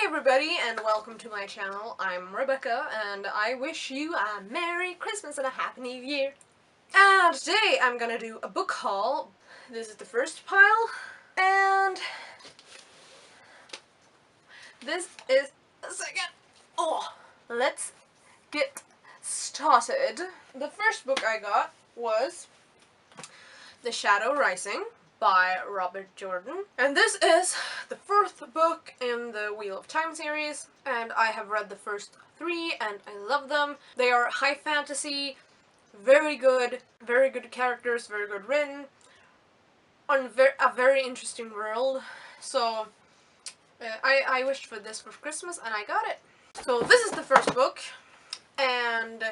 Hey everybody, and welcome to my channel. I'm Rebecca, and I wish you a Merry Christmas and a Happy New Year. And today I'm gonna do a book haul. This is the first pile, and this is the second. Oh, let's get started. The first book I got was The Shadow Rising by Robert Jordan, and this is the fourth book in the Wheel of Time series, and I have read the first three and I love them. They are high fantasy, very good characters, very good written, on a very interesting world. So I wished for this for Christmas and I got it. So this is the first book, and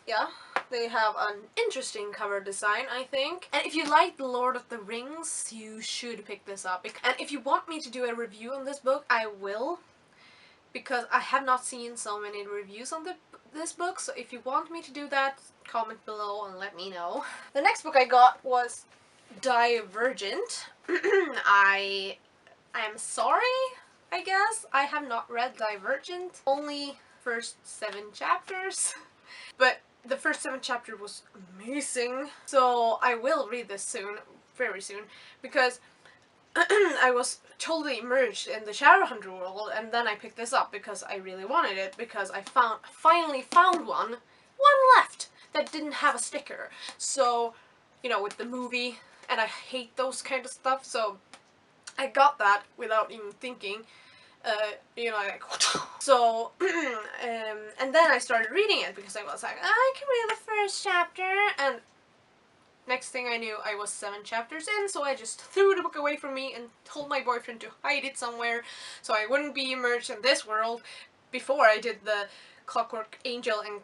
yeah, they have an interesting cover design, I think. And if you like The Lord of the Rings, you should pick this up. And if you want me to do a review on this book, I will. Because I have not seen so many reviews on this book, so if you want me to do that, comment below and let me know. The next book I got was Divergent. I am sorry, I guess. I have not read Divergent. Only first 7 chapters. But the first 7 chapters was amazing, so I will read this soon, very soon, because I was totally immersed in the Shadowhunter world, and then I picked this up because I really wanted it, because I finally found one left that didn't have a sticker. So, you know, with the movie, and I hate those kind of stuff, so I got that without even thinking. You know, like, so, and then I started reading it because I was like, I can read the first chapter, and next thing I knew, I was 7 chapters in, so I just threw the book away from me and told my boyfriend to hide it somewhere so I wouldn't be immersed in this world before I did the Clockwork Angel and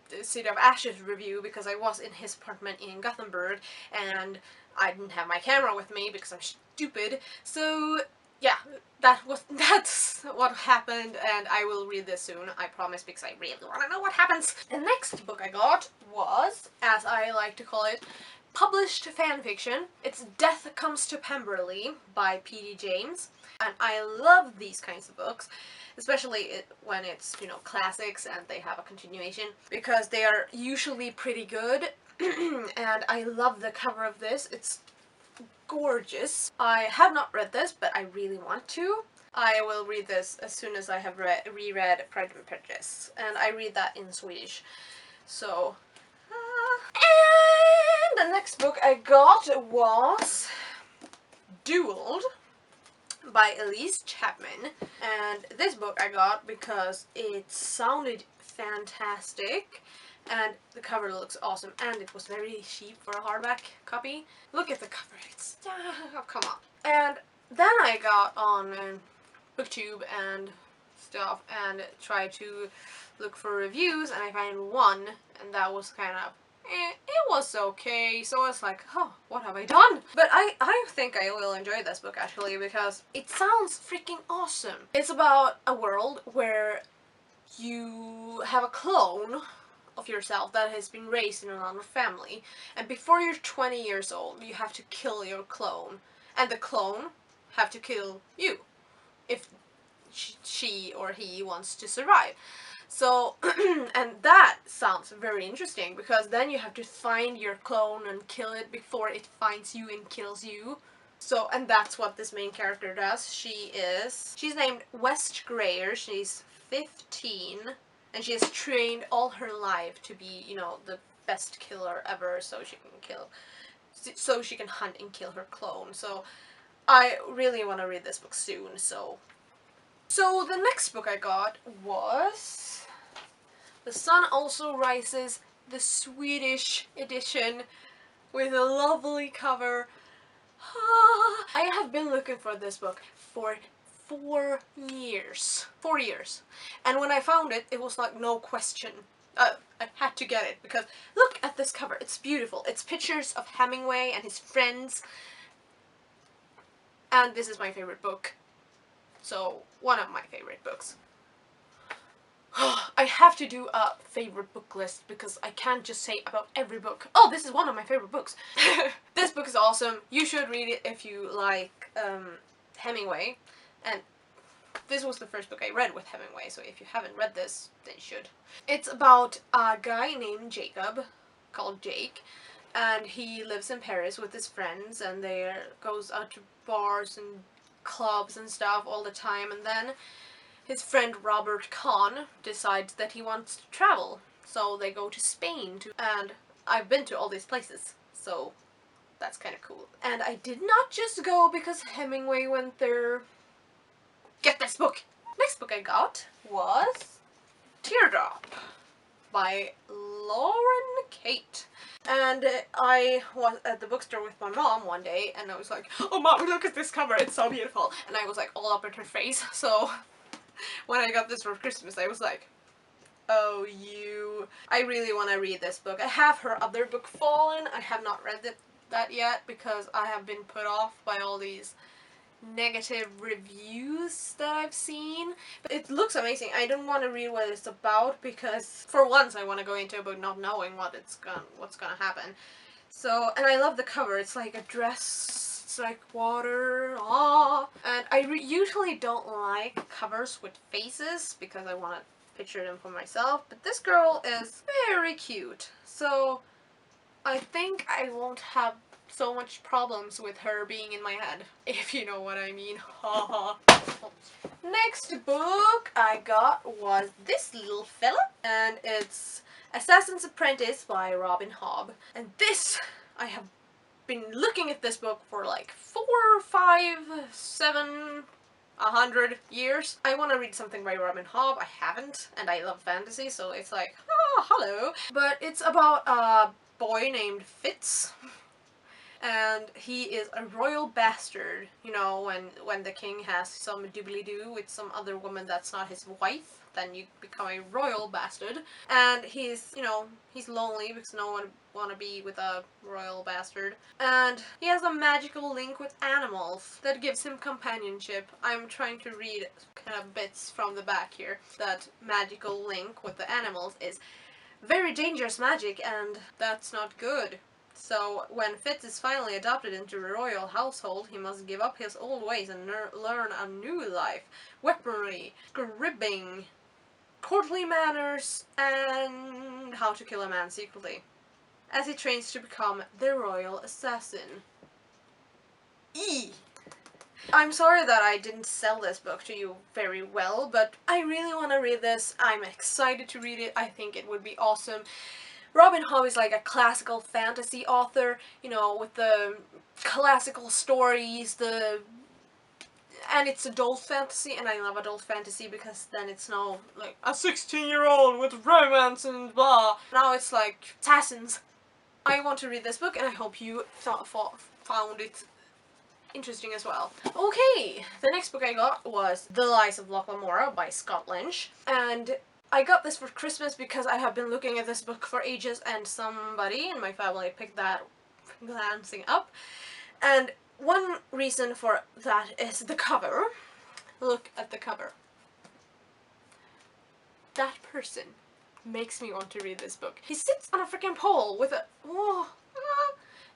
the City of Ashes review, because I was in his apartment in Gothenburg and I didn't have my camera with me because I'm stupid. So yeah, that's what happened, and I will read this soon, I promise, because I really want to know what happens. The next book I got was, as I like to call it, published fanfiction. It's Death Comes to Pemberton by P.D. James, and I love these kinds of books, especially when it's, you know, classics and they have a continuation, because they are usually pretty good. And I love the cover of this. It's gorgeous. I have not read this, but I really want to. I will read this as soon as I have reread Pride and Prejudice, and I read that in Swedish. So, and the next book I got was Dueled by Elise Chapman, and this book I got because it sounded fantastic. And the cover looks awesome, and it was very cheap for a hardback copy. Look at the cover, it's, oh, come on. And then I got on BookTube and stuff and tried to look for reviews, and I found one, and that was kind of, it was okay. So I was like, oh, what have I done? But I think I will enjoy this book, actually, because it sounds freaking awesome. It's about a world where you have a clone of yourself that has been raised in another family, and before you're 20 years old you have to kill your clone, and the clone have to kill you if she or he wants to survive. So and that sounds very interesting, because then you have to find your clone and kill it before it finds you and kills you. So, and that's what this main character does. She's named West Greyer. She's 15, and she has trained all her life to be, you know, the best killer ever, so she can hunt and kill her clone. So I really want to read this book soon. So the next book I got was The Sun Also Rises, the Swedish edition, with a lovely cover. I have been looking for this book for 4 years. 4 years. And when I found it, it was like no question. I had to get it, because look at this cover. It's beautiful. It's pictures of Hemingway and his friends. And this is my favorite book. So, one of my favorite books. I have to do a favorite book list, because I can't just say about every book, oh, this is one of my favorite books. This book is awesome. You should read it if you like Hemingway. And This was the first book I read with Hemingway, so if you haven't read this, then you should. It's about a guy named Jacob, called Jake, and he lives in Paris with his friends, and they goes out to bars and clubs and stuff all the time, and then his friend Robert Kahn decides that he wants to travel, so they go to Spain, and I've been to all these places, so that's kind of cool. And I did not just go because Hemingway went there. Get this book! Next book I got was Teardrop by Lauren Kate. And I was at the bookstore with my mom one day, and I was like, oh mom, look at this cover, it's so beautiful. And I was like all up in her face, so when I got this for Christmas I was like, oh you. I really want to read this book. I have her other book Fallen. I have not read that yet because I have been put off by all these negative reviews that I've seen. But it looks amazing. I don't want to read what it's about because for once I want to go into a book not knowing what's gonna happen. So, and I love the cover. It's like a dress, it's like water, and I usually don't like covers with faces because I want to picture them for myself, but this girl is very cute, so I think I won't have so much problems with her being in my head, if you know what I mean. Haha. Next book I got was this little fella, and it's Assassin's Apprentice by Robin Hobb. And this, I have been looking at this book for like 4, 5, 7, 100 years. I want to read something by Robin Hobb. I haven't, and I love fantasy, so it's like, oh, hello. But it's about a boy named Fitz, and he is a royal bastard. You know, when the king has some doobly-doo with some other woman that's not his wife, then you become a royal bastard. And he's, you know, he's lonely because no one want to be with a royal bastard. And he has a magical link with animals that gives him companionship. I'm trying to read kind of bits from the back here. That magical link with the animals is very dangerous magic, and that's not good. So when Fitz is finally adopted into a royal household, he must give up his old ways and learn a new life. Weaponry, scribbing, courtly manners, and how to kill a man secretly, as he trains to become the royal assassin. I'm sorry that I didn't sell this book to you very well, but I really want to read this. I'm excited to read it. I think it would be awesome. Robin Hobb is like a classical fantasy author, you know, with the classical stories, and it's adult fantasy, and I love adult fantasy because then it's no, like, a 16-year-old with romance and blah. Now it's like assassins. I want to read this book, and I hope you found it interesting as well. Okay, the next book I got was The Lies of Lockemora by Scott Lynch, and I got this for Christmas because I have been looking at this book for ages, and somebody in my family picked that glancing up. And one reason for that is the cover. Look at the cover. That person makes me want to read this book. He sits on a freaking pole with a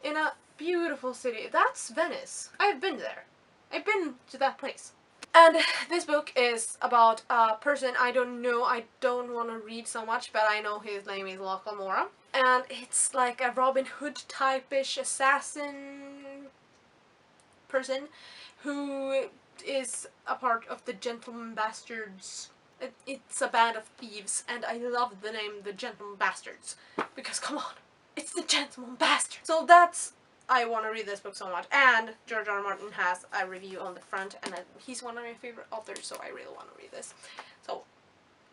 in a beautiful city. That's Venice. I've been there. I've been to that place. And this book is about a person I don't know, I don't want to read so much, but I know his name is Lockemora. And it's like a Robin Hood type-ish assassin person who is a part of the Gentleman Bastards. It's a band of thieves, and I love the name The Gentleman Bastards, because come on, it's the Gentleman Bastards. So that's, I want to read this book so much, and George R. R. Martin has a review on the front, and he's one of my favorite authors, so I really want to read this. So,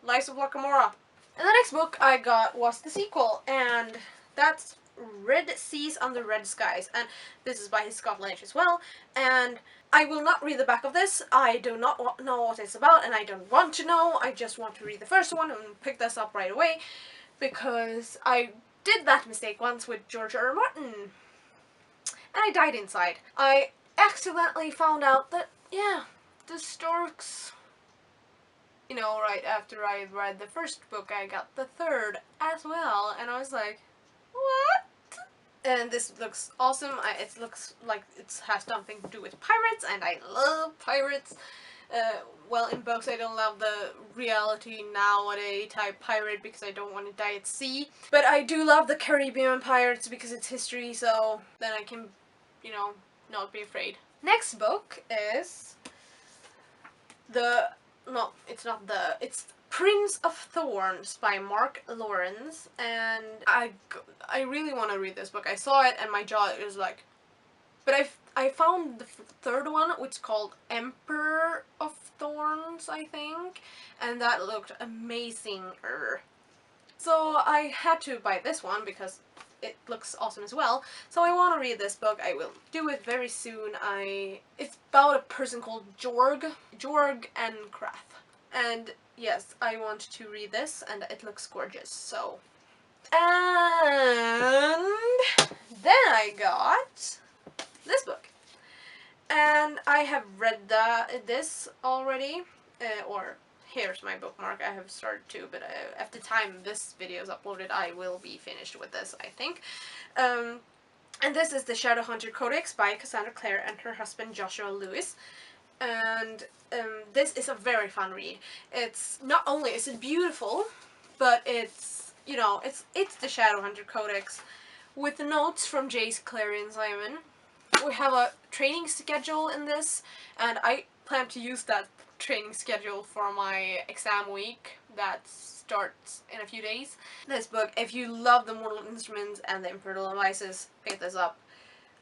Lies of Lockemora. And the next book I got was the sequel, and that's Red Seas Under Red Skies, and this is by Scott Lynch as well, and I will not read the back of this. I do not know what it's about, and I don't want to know. I just want to read the first one and pick this up right away, because I did that mistake once with George R. R. Martin, and I died inside. I accidentally found out that, yeah, the storks, you know, right after I read the first book, I got the third as well, and I was like, what? And this looks awesome. It looks like it has something to do with pirates, and I love pirates. Well, in books I don't love the reality nowadays type pirate because I don't want to die at sea. But I do love the Caribbean pirates because it's history, so then I can, you know, not be afraid. Next book is it's Prince of Thorns by Mark Lawrence, and I really want to read this book. I saw it and my jaw is like, but I found the third one, which is called Emperor of Thorns, I think, and that looked amazing. So I had to buy this one because it looks awesome as well. So I want to read this book. I will do it very soon. It's about a person called Jorg and Krath. And yes, I want to read this, and it looks gorgeous. So, and then I got this book, and I have read this already, or here's my bookmark. I have started to, but at the time this video is uploaded, I will be finished with this, I think. And this is the Shadowhunter Codex by Cassandra Clare and her husband Joshua Lewis. And this is a very fun read. It's not only is it beautiful, but it's, you know, it's the Shadowhunter Codex with notes from Jace, Clary, and Simon. We have a training schedule in this, and I plan to use that training schedule for my exam week that starts in a few days. This book, if you love the Mortal Instruments and the Imperial Devices, pick this up.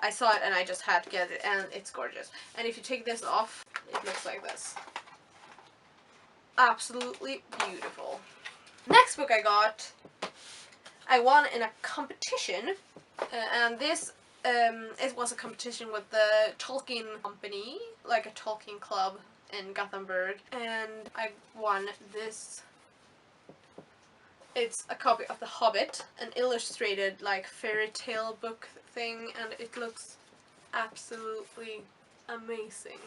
I saw it and I just had to get it, and it's gorgeous. And if you take this off, it looks like this. Absolutely beautiful. Next book I won in a competition, and this it was a competition with the Tolkien company, like a Tolkien club in Gothenburg, and I won this. It's a copy of The Hobbit, an illustrated like fairy tale book thing, and it looks absolutely amazing.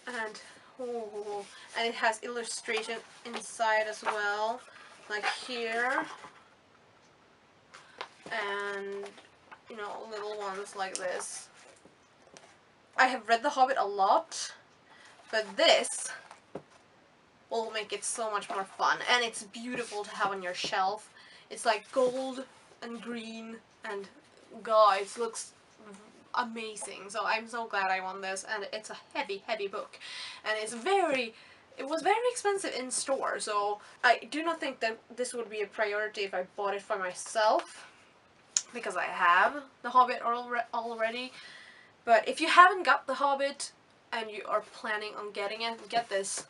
And oh, and it has illustration inside as well, like here, and you know, little ones like this. I have read The Hobbit a lot, but this will make it so much more fun, and it's beautiful to have on your shelf. It's like gold and green, and God, it looks amazing. So I'm so glad I won this, and it's a heavy book, and it was very expensive in store, so I do not think that this would be a priority if I bought it for myself, because I have The Hobbit already. But if you haven't got The Hobbit and you are planning on getting it, get this.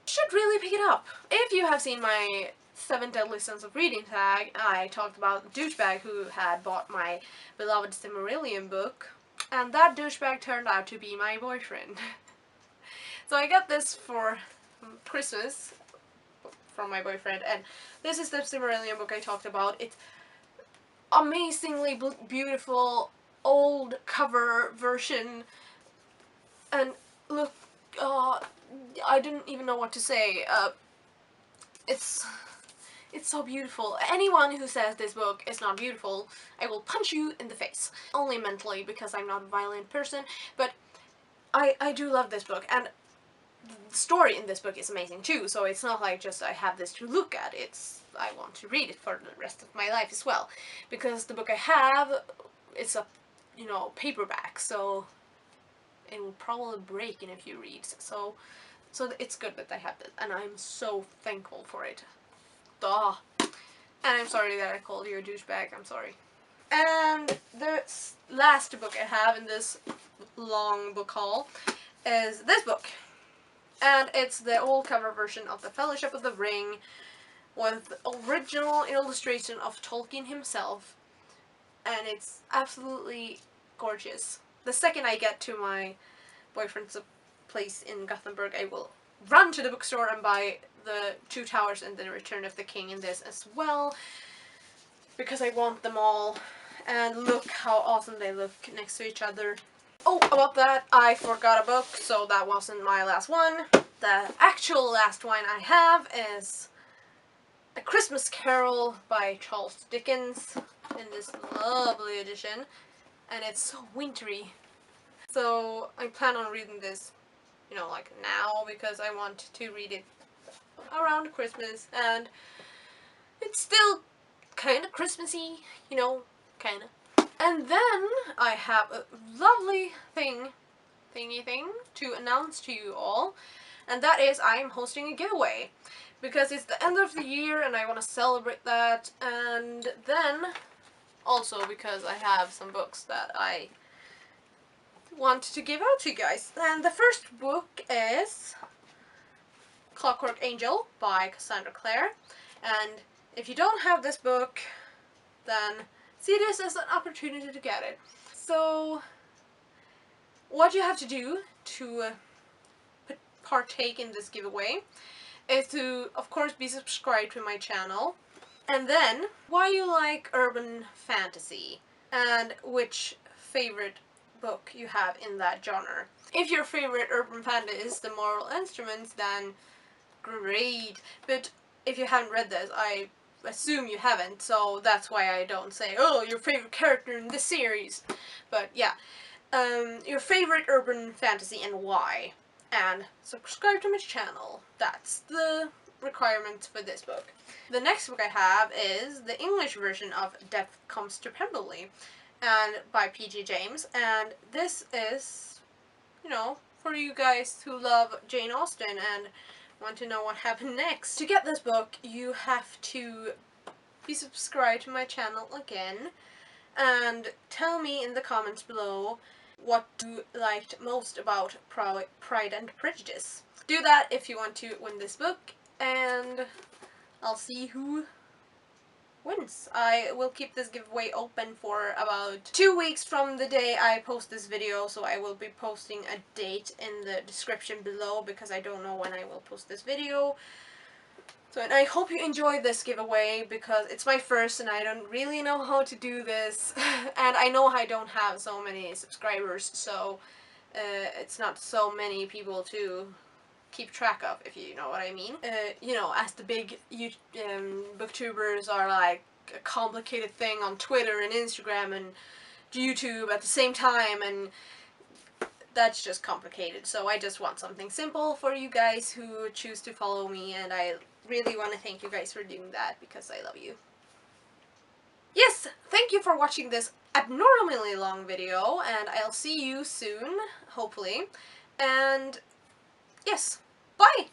You should really pick it up. If you have seen my 7 Deadly Sins of Reading tag, I talked about the douchebag who had bought my beloved Silmarillion book, and that douchebag turned out to be my boyfriend. So I got this for Christmas from my boyfriend, and this is the Silmarillion book I talked about. It's amazingly beautiful old cover version, and look, I didn't even know what to say. It's so beautiful. Anyone who says this book is not beautiful, I will punch you in the face. Only mentally, because I'm not a violent person, but I do love this book, and the story in this book is amazing too, so it's not like just I have this to look at, I want to read it for the rest of my life as well. Because the book I have, it's a, you know, paperback, so it will probably break in a few reads, so it's good that I have this, and I'm so thankful for it. Duh. And I'm sorry that I called you a douchebag, I'm sorry. And the last book I have in this long book haul is this book. And it's the old cover version of The Fellowship of the Ring, with original illustration of Tolkien himself, and it's absolutely gorgeous. The second I get to my boyfriend's place in Gothenburg, I will run to the bookstore and buy the Two Towers and the Return of the King in this as well, because I want them all. And look how awesome they look next to each other. Oh, about that, I forgot a book, so that wasn't my last one. The actual last one I have is A Christmas Carol by Charles Dickens in this lovely edition, and it's so wintry. So I plan on reading this you know, like now, because I want to read it around Christmas, and it's still kind of Christmassy, you know, kind of. And then I have a lovely thingy to announce to you all, and that is I am hosting a giveaway, because it's the end of the year and I want to celebrate that, and then also because I have some books that I want to give out to you guys. And the first book is Clockwork Angel by Cassandra Clare, and if you don't have this book, then see this as an opportunity to get it. So what you have to do to partake in this giveaway is to, of course, be subscribed to my channel, and then why you like urban fantasy and which favorite book you have in that genre. If your favorite urban fantasy is The Moral Instruments, then great, but if you haven't read this, I assume you haven't, so that's why I don't say, oh, your favorite character in this series. But yeah, your favorite urban fantasy and why, and subscribe to my channel. That's the requirements for this book. The next book I have is the English version of Death Comes to Pemberton, and by P.G. James, and this is, you know, for you guys who love Jane Austen and want to know what happened next. To get this book, you have to be subscribed to my channel again, and tell me in the comments below what you liked most about Pride and Prejudice. Do that if you want to win this book, and I'll see who wins. I will keep this giveaway open for about 2 weeks from the day I post this video, so I will be posting a date in the description below because I don't know when I will post this video. So, and I hope you enjoy this giveaway because it's my first and I don't really know how to do this. And I know I don't have so many subscribers, so it's not so many people to keep track of, if you know what I mean. You know, as the big booktubers are like a complicated thing on Twitter and Instagram and YouTube at the same time, and that's just complicated. So I just want something simple for you guys who choose to follow me, and I really want to thank you guys for doing that because I love you. Yes, thank you for watching this abnormally long video, and I'll see you soon, hopefully. And yes, bye!